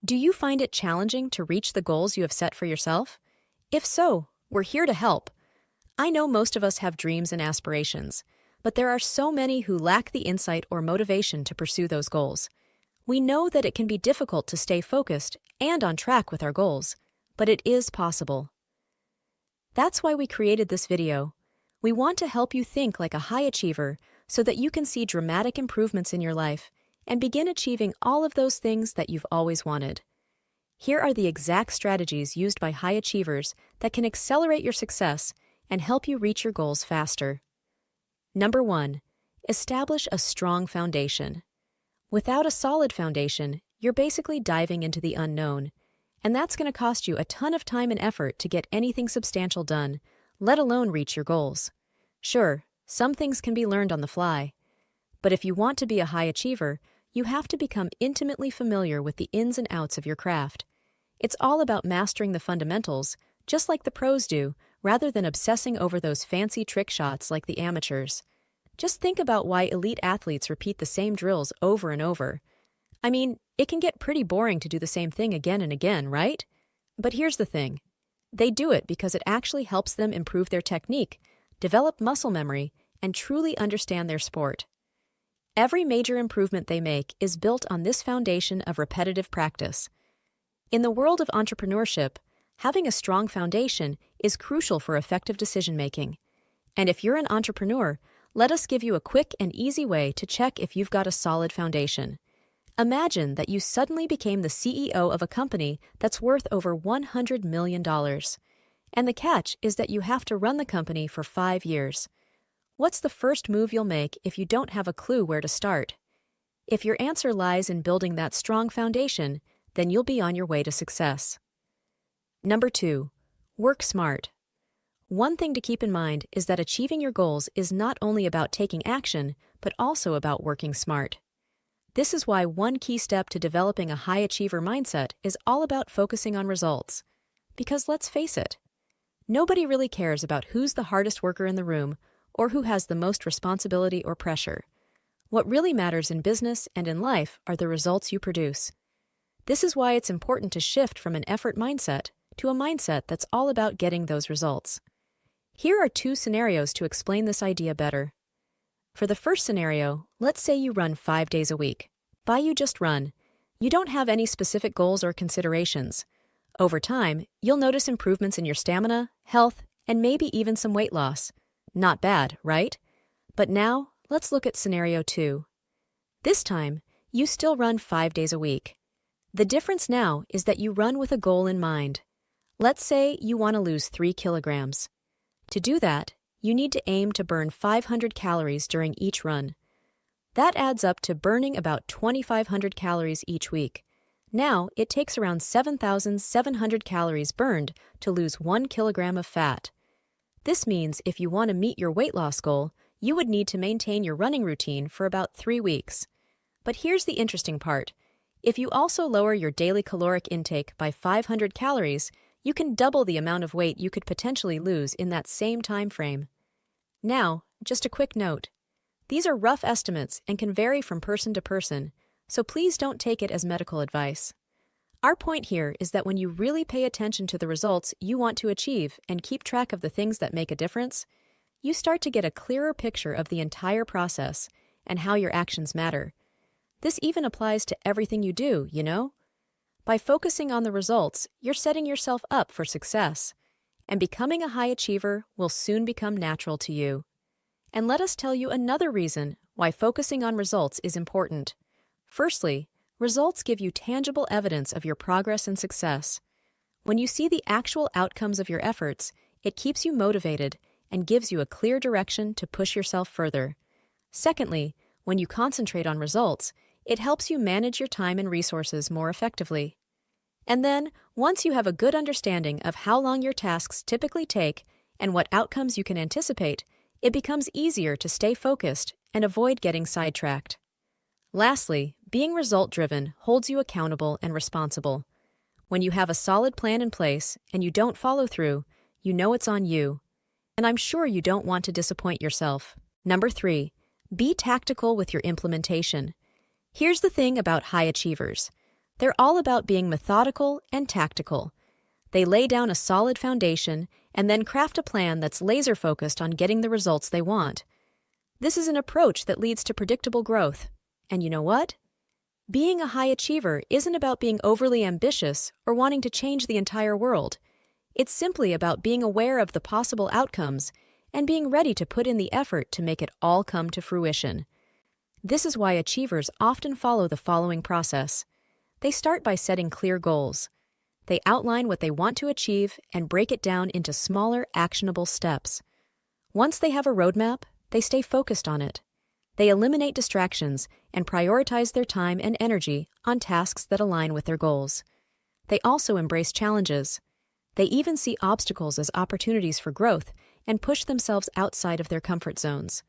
Do you find it challenging to reach the goals you have set for yourself? If so, we're here to help. I know most of us have dreams and aspirations, but there are so many who lack the insight or motivation to pursue those goals. We know that it can be difficult to stay focused and on track with our goals, but it is possible. That's why we created this video. We want to help you think like a high achiever so that you can see dramatic improvements in your life and begin achieving all of those things that you've always wanted. Here are the exact strategies used by high achievers that can accelerate your success and help you reach your goals faster. Number 1. Establish a strong foundation. Without a solid foundation, you're basically diving into the unknown, and that's going to cost you a ton of time and effort to get anything substantial done, let alone reach your goals. Sure, some things can be learned on the fly, but if you want to be a high achiever, you have to become intimately familiar with the ins and outs of your craft. It's all about mastering the fundamentals, just like the pros do, rather than obsessing over those fancy trick shots like the amateurs. Just think about why elite athletes repeat the same drills over and over. I mean, it can get pretty boring to do the same thing again and again, right? But here's the thing. They do it because it actually helps them improve their technique, develop muscle memory, and truly understand their sport. Every major improvement they make is built on this foundation of repetitive practice. In the world of entrepreneurship, having a strong foundation is crucial for effective decision-making. And if you're an entrepreneur, let us give you a quick and easy way to check if you've got a solid foundation. Imagine that you suddenly became the CEO of a company that's worth over $100 million. And the catch is that you have to run the company for 5 years. What's the first move you'll make if you don't have a clue where to start? If your answer lies in building that strong foundation, then you'll be on your way to success. Number 2. Work smart. One thing to keep in mind is that achieving your goals is not only about taking action, but also about working smart. This is why one key step to developing a high achiever mindset is all about focusing on results. Because let's face it, nobody really cares about who's the hardest worker in the room or who has the most responsibility or pressure. What really matters in business and in life are the results you produce. This is why it's important to shift from an effort mindset to a mindset that's all about getting those results. Here are 2 scenarios to explain this idea better. For the first scenario, let's say you run 5 days a week. By you just run. You don't have any specific goals or considerations. Over time, you'll notice improvements in your stamina, health, and maybe even some weight loss. Not bad, right? But now, let's look at scenario 2. This time, you still run 5 days a week. The difference now is that you run with a goal in mind. Let's say you want to lose 3 kilograms. To do that, you need to aim to burn 500 calories during each run. That adds up to burning about 2,500 calories each week. Now, it takes around 7,700 calories burned to lose 1 kilogram of fat. This means if you want to meet your weight loss goal, you would need to maintain your running routine for about 3 weeks. But here's the interesting part. If you also lower your daily caloric intake by 500 calories, you can double the amount of weight you could potentially lose in that same time frame. Now, just a quick note. These are rough estimates and can vary from person to person, so please don't take it as medical advice. Our point here is that when you really pay attention to the results you want to achieve and keep track of the things that make a difference, you start to get a clearer picture of the entire process and how your actions matter. This even applies to everything you do, you know? By focusing on the results, you're setting yourself up for success, and becoming a high achiever will soon become natural to you. And let us tell you another reason why focusing on results is important. Firstly, results give you tangible evidence of your progress and success. When you see the actual outcomes of your efforts, it keeps you motivated and gives you a clear direction to push yourself further. Secondly, when you concentrate on results, it helps you manage your time and resources more effectively. And then, once you have a good understanding of how long your tasks typically take and what outcomes you can anticipate, it becomes easier to stay focused and avoid getting sidetracked. Lastly, being result-driven holds you accountable and responsible. When you have a solid plan in place and you don't follow through, you know it's on you. And I'm sure you don't want to disappoint yourself. Number 3, be tactical with your implementation. Here's the thing about high achievers. They're all about being methodical and tactical. They lay down a solid foundation and then craft a plan that's laser-focused on getting the results they want. This is an approach that leads to predictable growth. And you know what? Being a high achiever isn't about being overly ambitious or wanting to change the entire world. It's simply about being aware of the possible outcomes and being ready to put in the effort to make it all come to fruition. This is why achievers often follow the following process. They start by setting clear goals. They outline what they want to achieve and break it down into smaller, actionable steps. Once they have a roadmap, they stay focused on it. They eliminate distractions and prioritize their time and energy on tasks that align with their goals. They also embrace challenges. They even see obstacles as opportunities for growth and push themselves outside of their comfort zones.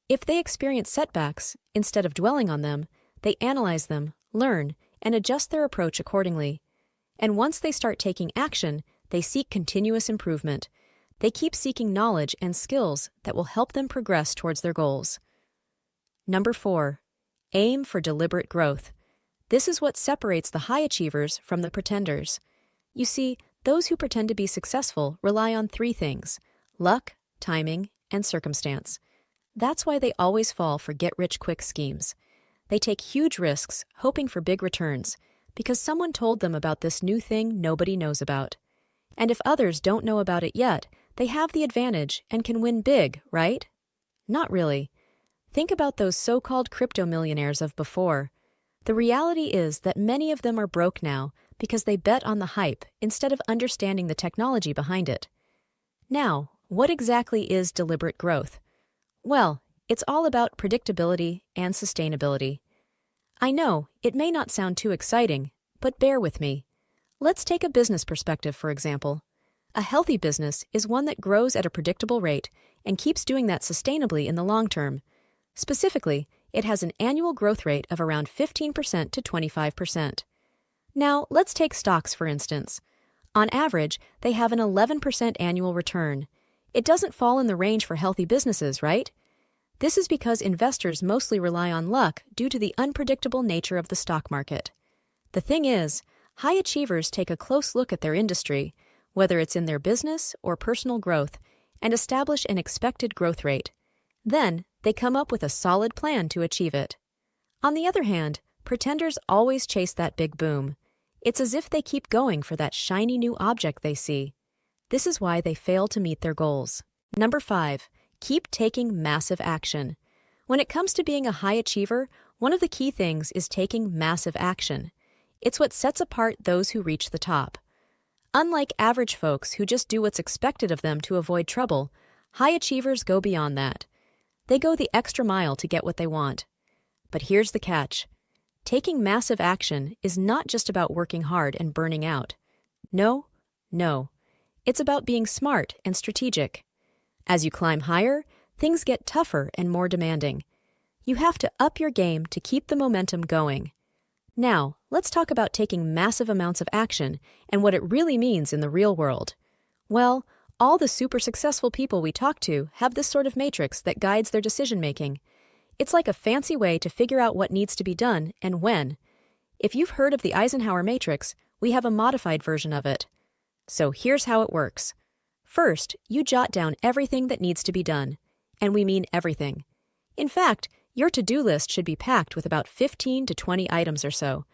If they experience setbacks, instead of dwelling on them, they analyze them, learn, and adjust their approach accordingly. And once they start taking action, they seek continuous improvement. They keep seeking knowledge and skills that will help them progress towards their goals. Number 4. Aim for deliberate growth. This is what separates the high achievers from the pretenders. You see, those who pretend to be successful rely on 3 things: luck, timing, and circumstance. That's why they always fall for get-rich-quick schemes. They take huge risks, hoping for big returns, because someone told them about this new thing nobody knows about. And if others don't know about it yet, they have the advantage and can win big, right? Not really. Think about those so-called crypto millionaires of before. The reality is that many of them are broke now because they bet on the hype instead of understanding the technology behind it. Now, what exactly is deliberate growth? Well, it's all about predictability and sustainability. I know, it may not sound too exciting, but bear with me. Let's take a business perspective, for example. A healthy business is one that grows at a predictable rate and keeps doing that sustainably in the long term. Specifically, it has an annual growth rate of around 15% to 25%. Now, let's take stocks, for instance. On average, they have an 11% annual return. It doesn't fall in the range for healthy businesses, right? This is because investors mostly rely on luck due to the unpredictable nature of the stock market. The thing is, high achievers take a close look at their industry, whether it's in their business or personal growth, and establish an expected growth rate. Then, they come up with a solid plan to achieve it. On the other hand, pretenders always chase that big boom. It's as if they keep going for that shiny new object they see. This is why they fail to meet their goals. Number 5. Keep taking massive action. When it comes to being a high achiever, one of the key things is taking massive action. It's what sets apart those who reach the top. Unlike average folks who just do what's expected of them to avoid trouble, high achievers go beyond that. They go the extra mile to get what they want. But here's the catch. Taking massive action is not just about working hard and burning out. No. It's about being smart and strategic. As you climb higher, things get tougher and more demanding. You have to up your game to keep the momentum going. Now, let's talk about taking massive amounts of action and what it really means in the real world. Well, all the super successful people we talk to have this sort of matrix that guides their decision-making. It's like a fancy way to figure out what needs to be done and when. If you've heard of the Eisenhower matrix, we have a modified version of it. So here's how it works. First, you jot down everything that needs to be done. And we mean everything. In fact, your to-do list should be packed with about 15 to 20 items or so.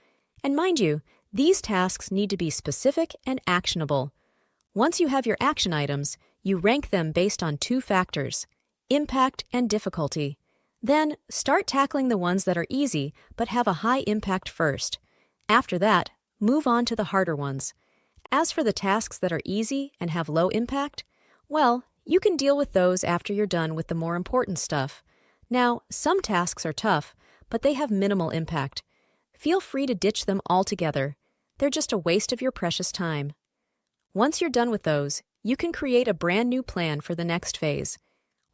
And mind you, these tasks need to be specific and actionable. Once you have your action items, you rank them based on 2 factors: impact and difficulty. Then, start tackling the ones that are easy but have a high impact first. After that, move on to the harder ones. As for the tasks that are easy and have low impact, well, you can deal with those after you're done with the more important stuff. Now, some tasks are tough, but they have minimal impact. Feel free to ditch them altogether. They're just a waste of your precious time. Once you're done with those, you can create a brand new plan for the next phase.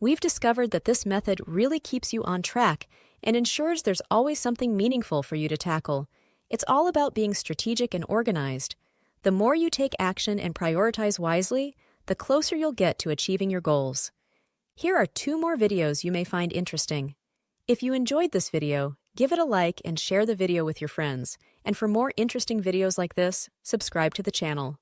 We've discovered that this method really keeps you on track and ensures there's always something meaningful for you to tackle. It's all about being strategic and organized. The more you take action and prioritize wisely, the closer you'll get to achieving your goals. Here are 2 more videos you may find interesting. If you enjoyed this video, Give it a like and share the video with your friends. And for more interesting videos like this, subscribe to the channel.